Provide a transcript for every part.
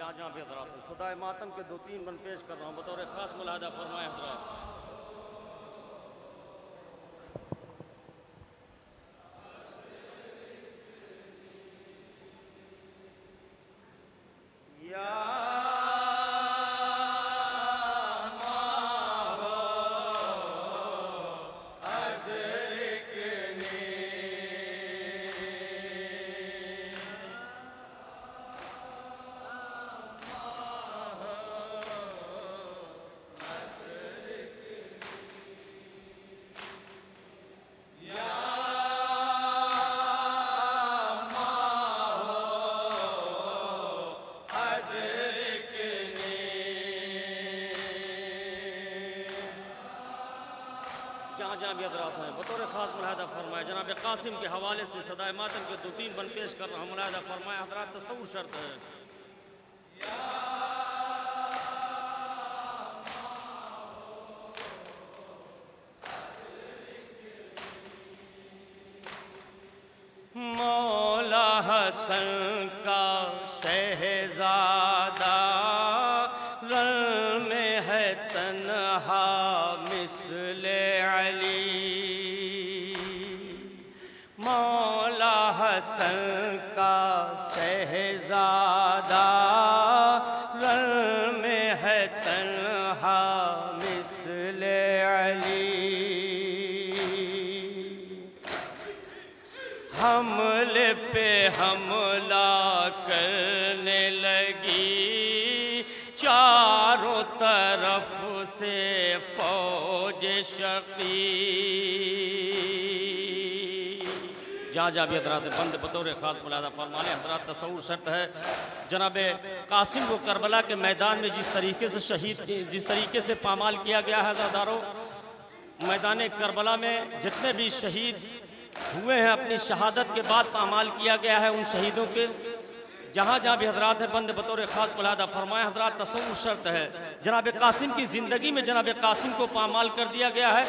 जहाँ जहाँ भी हजरात हैं, सदाए मातम के 2-3 बन पेश कर रहा हूँ बतौर ख़ास मुलाहदा फरमाए हजरात। जहाँ जहाँ भी हजरात हैं बतौर ख़ास मुलाहदा फरमाए। जनाब कासिम के हवाले से सदाए मातम के 2-3 बन पेश कर रहा हूँ, मुलाहदा फरमाए हजरात। तसव्वुर शर्त है। मौला हसन का शहजादा रन में है तन्हा मिस्ले अली। मौला हसन का शहजादा रन में है तन्हा मिस्ले अली। हमले पे हमला करने लगी चारों तरफ से फौज शकी। जहाँ जहाँ भी हजरात बंद बतौर ख़ास मुलाहदा फरमाने हजरात। तसव्वुर शर्त है जनाब कासिम को करबला के मैदान में जिस तरीके से पामाल किया गया है हज़रदारों, मैदान करबला में जितने भी शहीद हुए हैं अपनी शहादत के बाद पामाल किया गया है उन शहीदों के। जहाँ जहाँ भी हजरात है बंद बतौर ख़ास मुलाहदा फरमाए हजरात। तसव्वुर शर्त है जनाब कासिम की ज़िंदगी में जनाब कासिम को पामाल कर दिया गया है।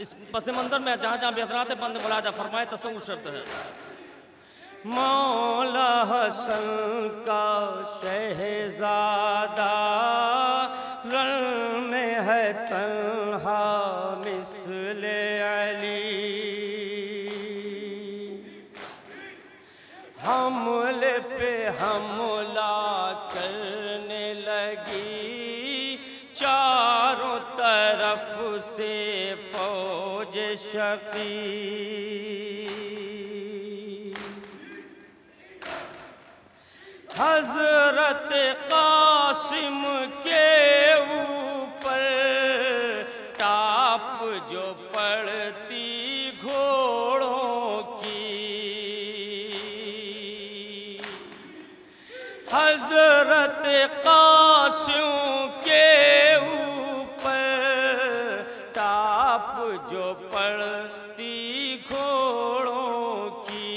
इस पस मंज़र में जहाँ जहाँ भी हजरात है बंद मुलाहदा फरमाए। तसव्वुर शर्त है। मौला हसन का शहजादा रन में है तन्हा मिस्ले अली। हमले पे हमला करने लगी चारों तरफ से फौज शकी। हज़रत कासिम के ऊपर टाप जो पड़ती घोड़ों की। हज़रत कासिम के ऊपर टाप जो पड़ती घोड़ों की।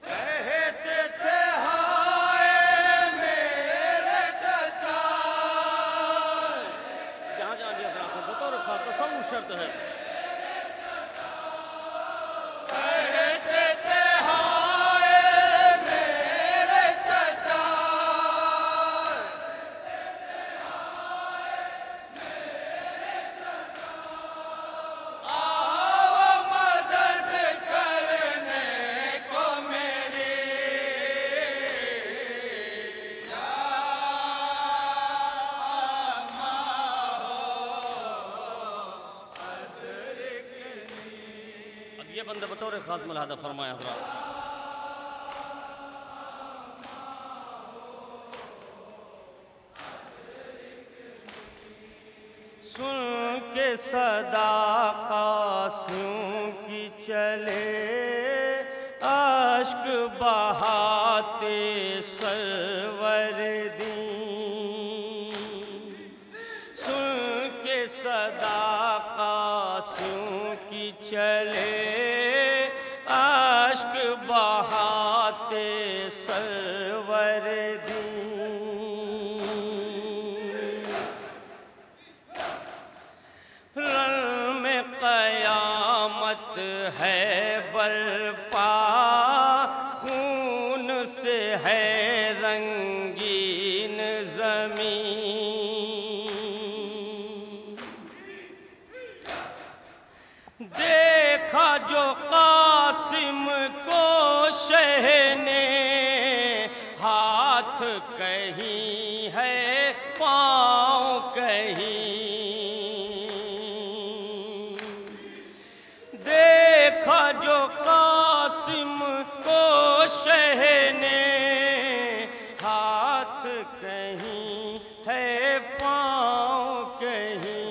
कहते थे हाय मेरे चचा। जहाँ जहाँ भी हजरात हैं बतौर ख़ास तसव्वुर शर्त है। ये बंदे बतौर ख़ास मुलाहदा फरमाए हज़रात। सुन के सदा कासिम की चले अश्क बहाते सरवर दी। सुन के सदा कासिम की चले अश्क बहाते सरवर दी। रन में क़याम है बरपा, खून से है रंगीन ज़मीन। देखा जो कासिम को शह ने, हाथ कहीं है पाँव कहीं। देखा जो कासिम को शह ने, हाथ कहीं है पाँव कहीं।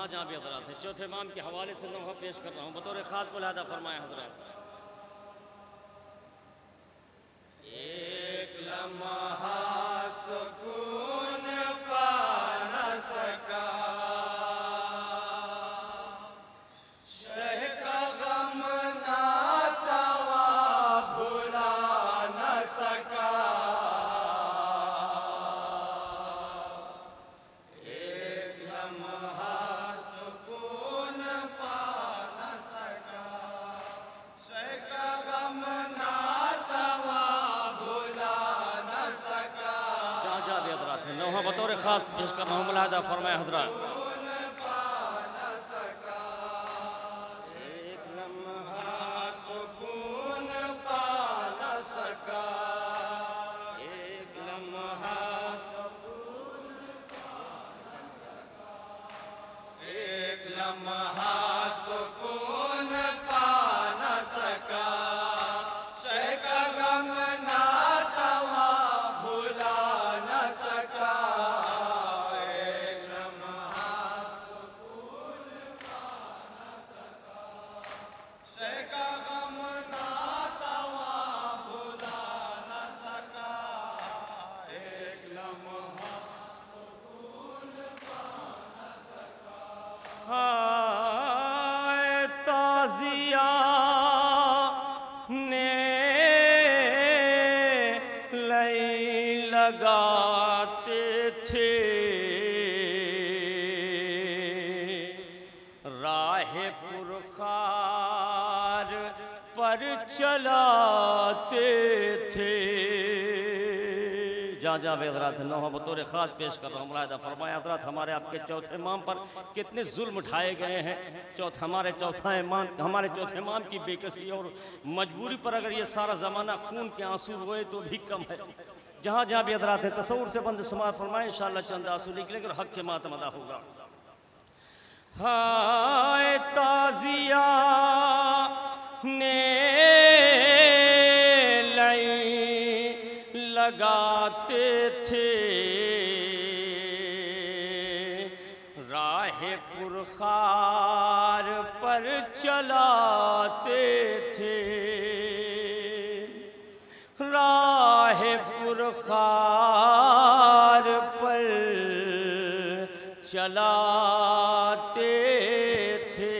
जहाँ भी हजरात हैं, चौथे इमाम के हवाले से लम्हा पेश कर रहा हूँ बतौर ख़ास मुलाहदा फरमाए हजरात। एक लम्हा सुकून पा न सका, शह का गम नातवा भुला न सका। एक लम्हा सुकून पा खास पेश कर रहा हूँ, मुलाहिदा फरमाए हजरात। ताजिया ने लगाते थे राह पुरखार पर चलाते थे। जहाँ जहाँ हज़रात नौहा बतौर ख़ास पेश कर रहा हूँ, मुलाहिदा फरमाएं हज़रात। हमारे आपके चौथे इमाम पर कितने जुल्म उठाए गए हैं। हमारे चौथे इमाम की बेकसी और मजबूरी पर अगर ये सारा ज़माना खून के आंसू रोए तो भी कम है। जहाँ जहाँ भी हज़रात हैं तसव्वुर से बंद समात फरमाएं, इंशाअल्लाह चंद आंसू निकलेंगे और हक़ के मातम अदा होगा। हाय ताज़िया ने लगाते थे राह पुरखार पर चलाते थे, राह पुरखार पर चलाते थे।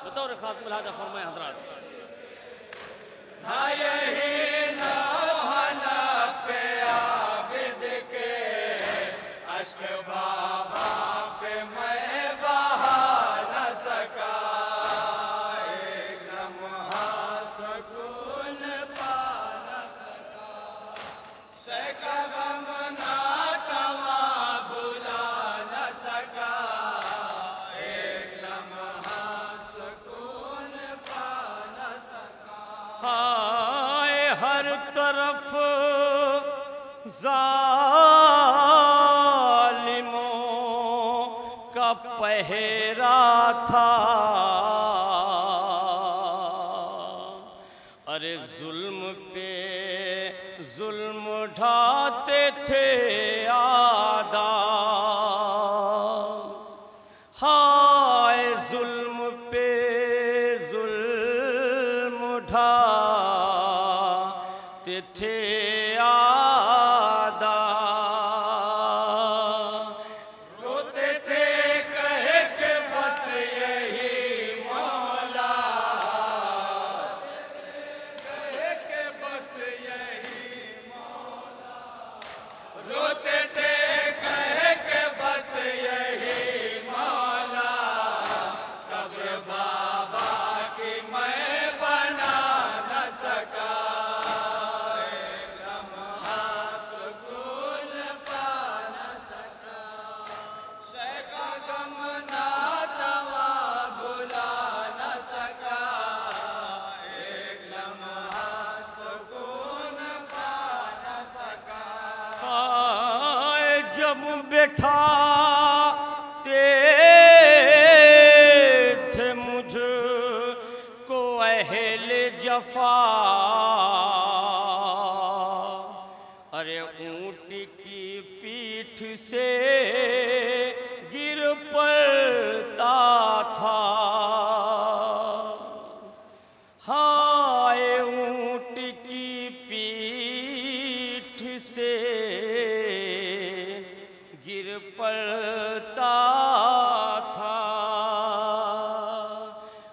बतौर खास मुलाहिदा फरमाएं हज़रात। हाय हर तरफ जालिमों का पहरा था, अरे जुल्म पे जुल्म ढाते थे आदा। हाय जुल्म पे ढाते थे आदा, रोते थे कह के बस यही मौला, कह के बस यही मौला, रोते थे कह के बस यही मौला, कब्र बाबा की मैं बना न सका, एक लम्हा सुकून पा न सका, शय का गम नातवा भुला न सका, एक लम्हा सुकून पा न सका। जब बैठाते थे मुझको अहले जफा, अरे ऊँट की पीठ से गिर पड़ता था। हाय ऊँट की पीठ से गिर पड़ता था,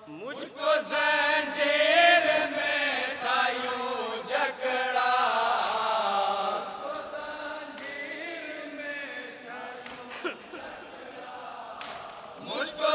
मुझको ज़ंजीर में था यूं जकड़ा, मुझको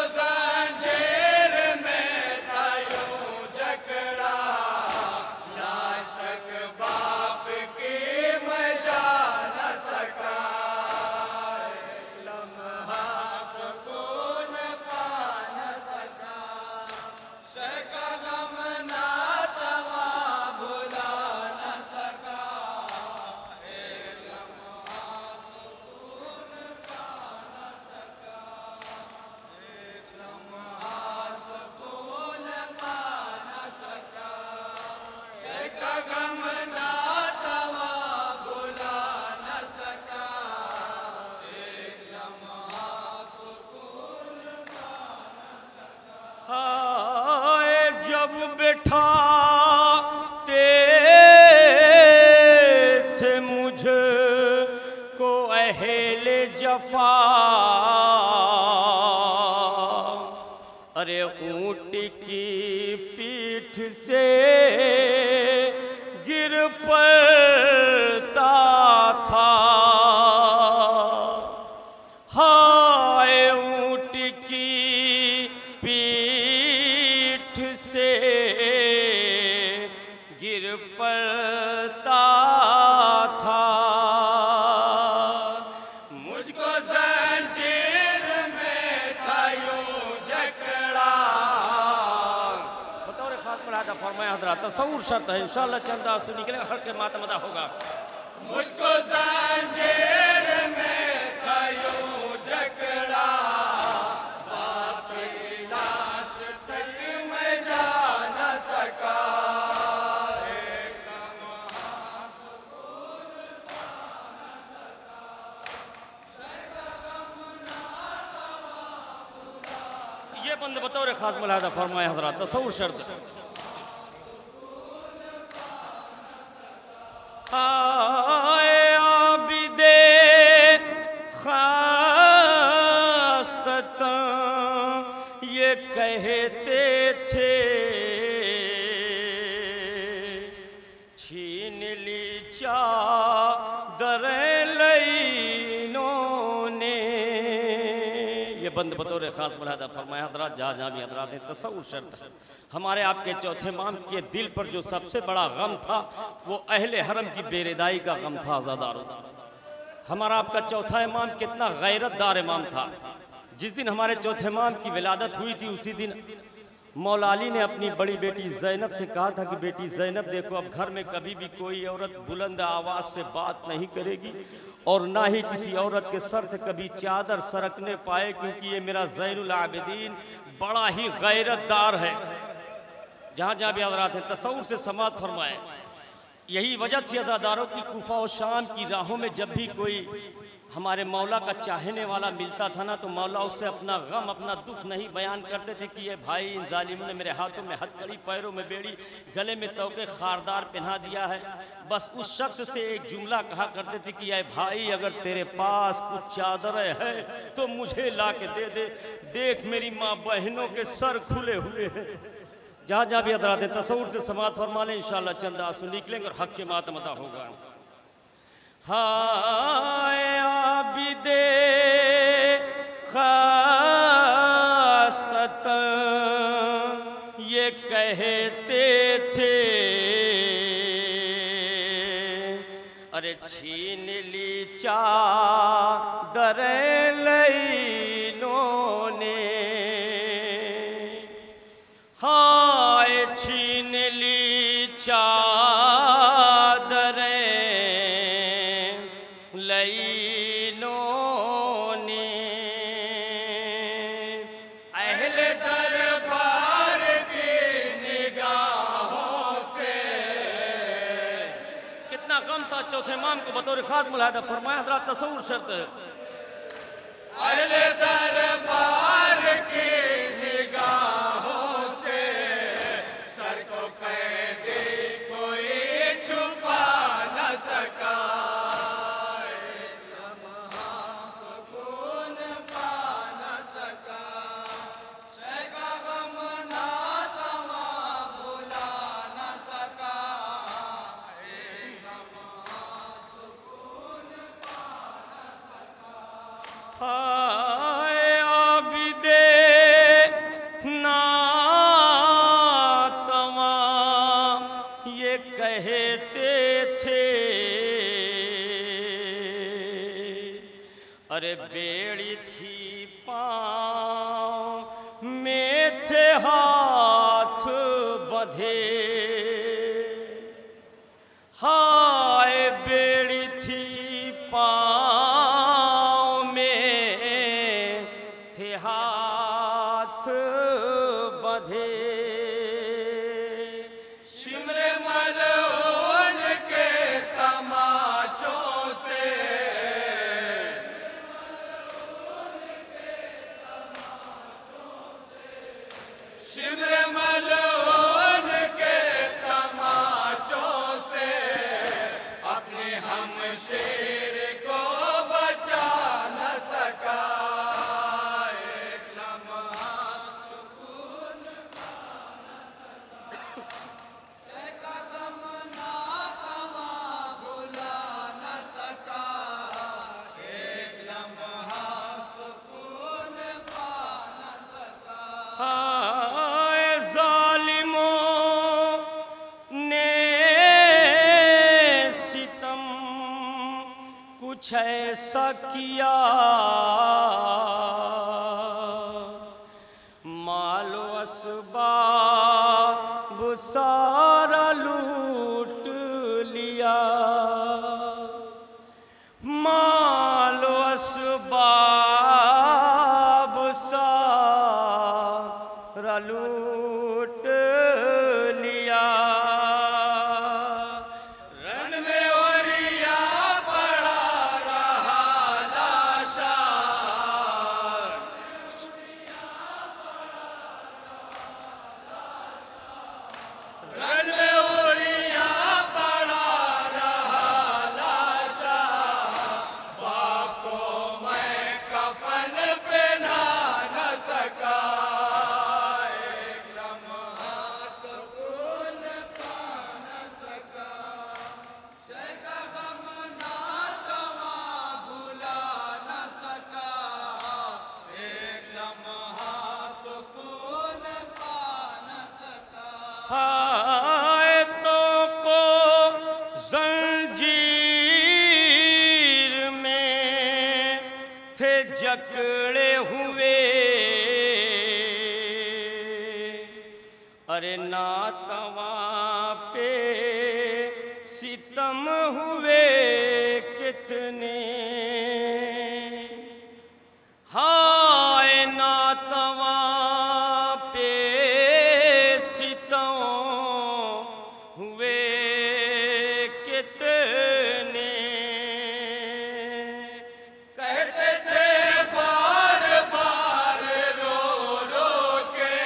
जफा, अरे ऊंट की पीठ से गिर पड़ता था, हाय ऊंट की पीठ से गिर पड़ता था, मुझको जंजीर में था यूं जकड़ा। बतौर खास मुलाहिज़ा फरमाया हज़रात, तसव्वुर शर्त है, इंशाअल्लाह चंद आंसू निकले, हर के मातमदा होगा। मुझको जंजीर में था यूं जकड़ा, बाप की लाश तक मैं जा न सका, ये बंद बतौर खास मुलाहिज़ा फरमाया हज़रात, तसव्वुर शर्त है। आबिदे खास्तता ये कहते थे, छीन ली चादर लईनों ने। ये बंद बतौर खास मुलाहिज़ा फरमाया हज़रात, जहाँ जहाँ भी हज़रात है, तसव्वुर शर्त है। हमारे आपके चौथे इमाम के दिल पर जो सबसे बड़ा गम था वो अहले हरम की बेरिदाई का गम था। आज़ादारों, हमारा आपका चौथा इमाम कितना गैरतदार इमाम था। जिस दिन हमारे चौथे इमाम की विलादत हुई थी उसी दिन मौला अली ने अपनी बड़ी बेटी ज़ैनब से कहा था कि बेटी ज़ैनब देखो, अब घर में कभी भी कोई औरत बुलंद आवाज़ से बात नहीं करेगी और ना ही किसी औरत के सर से कभी चादर सरकने पाए, क्योंकि ये मेरा ज़ैनुल आबिदीन बड़ा ही गैरतदार है। जहाँ जहाँ भी हज़रात हैं, तसव्वुर से समात फरमाएं। यही वजह थी अज़ादारों की, कूफा और शाम की राहों में जब भी कोई हमारे मौला का चाहने वाला मिलता था ना, तो मौला उससे अपना गम, अपना दुख नहीं बयान करते थे कि ये भाई इन जालिमों ने मेरे हाथों में हथकड़ी, पैरों में बेड़ी, गले में तोके खारदार पहना दिया है। बस उस शख्स से एक जुमला कहा करते थे कि ये भाई अगर तेरे पास कुछ चादरें हैं तो मुझे ला के दे दे, देख मेरी माँ बहनों के सर खुले हुए हैं। जहाँ जहाँ भी हज़रात हैं, तसव्वुर से समात फरमा लें, इंशाअल्लाह चंद आंसू निकलेंगे और हक के मातम अता होगा। हाय आबिदे खास्तत ये कहते थे, अरे छीन ली चादर लईनों ने, हाय छीन ली चादरें लईनों ने, अहले दरबार की निगाहों से। कितना गम था चौथे इमाम को, बतौर खास मुलाहिज़ा फरमाया हज़रात, तसव्वुर शर्त है। अहले दरबार की निगाहों से सर को कैदी कोई छुपा न सका, सुकून पा न सका, शैका गम ना तमा भुला न सका, सुकून पा न सका। हाय आबिदे नातवा ये कहते थे, अरे बेड़ी थी पाँव में थे हाथ बंधे, हाय बेड़ी थी पाँव में थे हाथ बंधे, शिमरे मलऊन के तमाचों से ऐसा किया, मालो असबाब सारा लूट लिया, मालो असबाब सारा लूट लिया। रन में ओरिया पड़ा रहा लाशा, रन में ओरिया पड़ा रहा लाशा, बाप को मैं कफन पहना न सका, एक लम्हा सुकून पा न सका, शेका गम ना तवा भुला न सका, एक लम्हा सुकून पा न सका। हाय तो को जंजीर में थे जकड़े हुए, अरे ना तवा पे सितम हुए कितने, हाय ना तवा पे सितम हुए कितने, कहते थे बार बार रो रो के,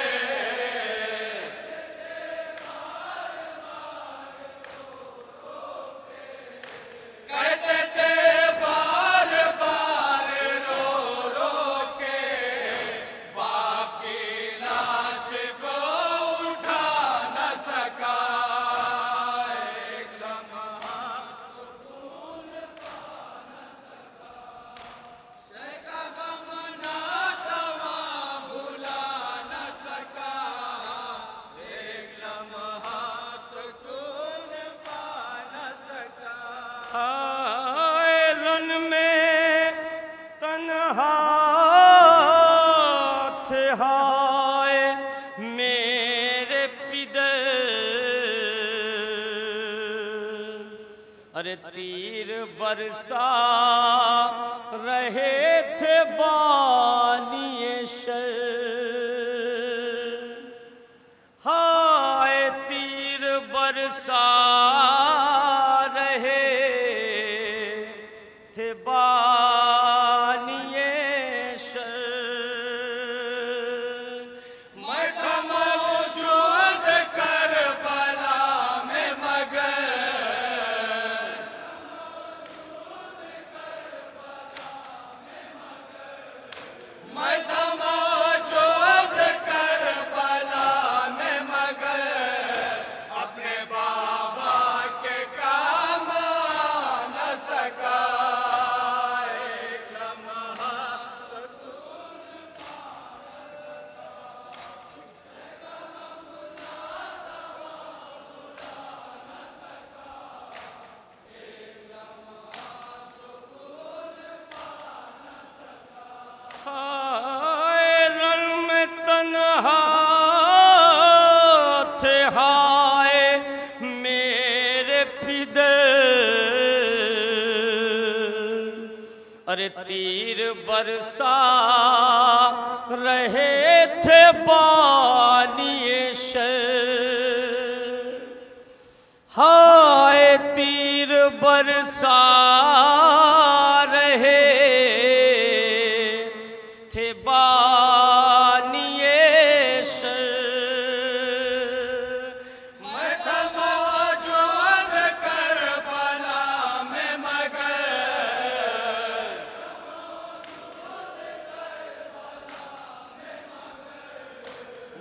कहते थे बार बार रो रो के, बाप की लाश को उठा न सका, एक लम्हा सुकून पा न सका, शेका गम ना तवा भुला न सका, एक लम्हा सुकून पा न सका। हाय रन में तन्हा थे, हाय मेरे पिदर, अरे तीर बरसा रहे थे बानिए शर, हाय तीर बरसा रहे थे बानिए शर, मैं तो मौजूद करबला में मगर, मैं तो मौजूद करबला में मगर, अपने बाबा के काम आ न सका, एक लम्हा सुकून पा हाय रन में तन्हा थे, हाय मेरे फिदर, अरे तीर बरसा रहे थे बानिए शर, हाय तीर बरसा रहे थे बानिए शर, मैं था मौजूद करबला में मगर,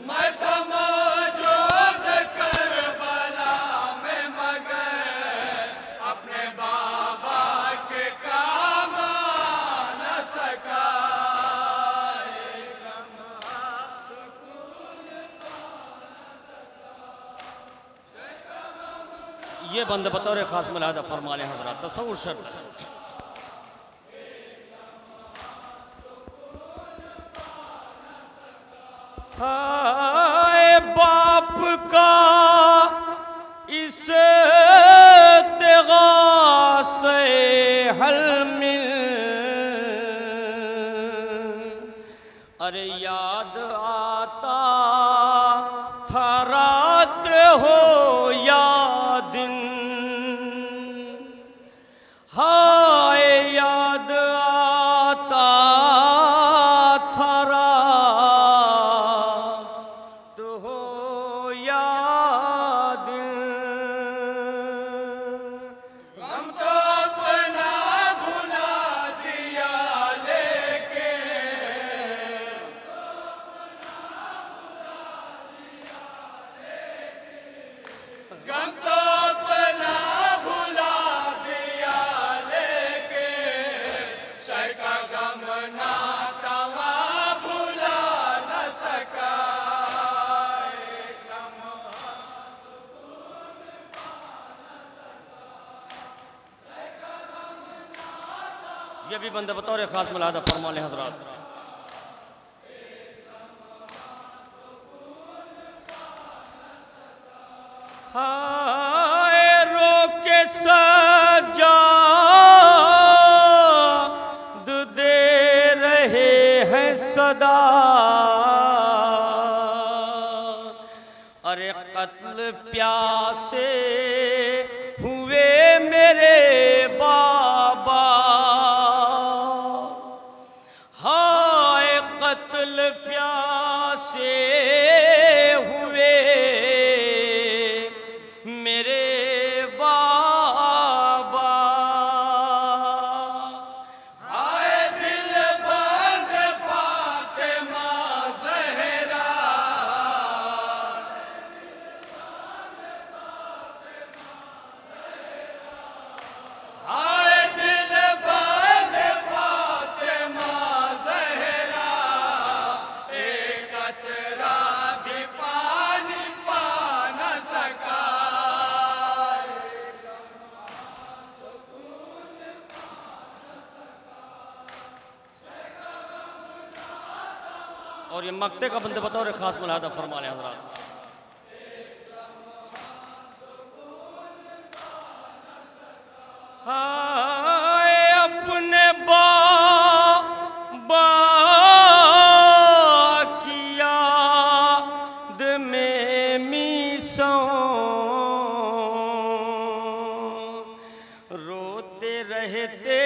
मैं था मौजूद करबला में मगर, अपने बाबा के काम आ न सका, एक लम्हा सुकून पा न सका। ये बंद बतौर खास मुलाहदा फरमाने हज़रात, तसव्वुर शर्त है। हाय बाप का इस तिगासे हल मिल, अरे याद आता था रात हो या दिन, हाय याद आता था रात हो या दिन। हम तो अपना भुला दिया लेके, गम तो अपना भुला दिया लेके, शय का गम ना तवा भुला न सका। ये भी बंदे बतौर खास मुलाहदा फरमा लें हज़रात। हाय रोके सजाद दे रहे हैं सदा, अरे कत्ल प्यासे हुए मेरे बाबा, हाय कत्ल प्यासे हुए मेरे बाबा। हाय दिल बंद फातिमा ज़हरा, हाय दिल बंद फातिमा ज़हरा, एक कतरा भी पानी पा न सका। और ये मक्ते का बंदे बतौर खास मुलाहदा फरमा लें हज़रात। हाय अपने बाबा की याद में मीसों रोते रहते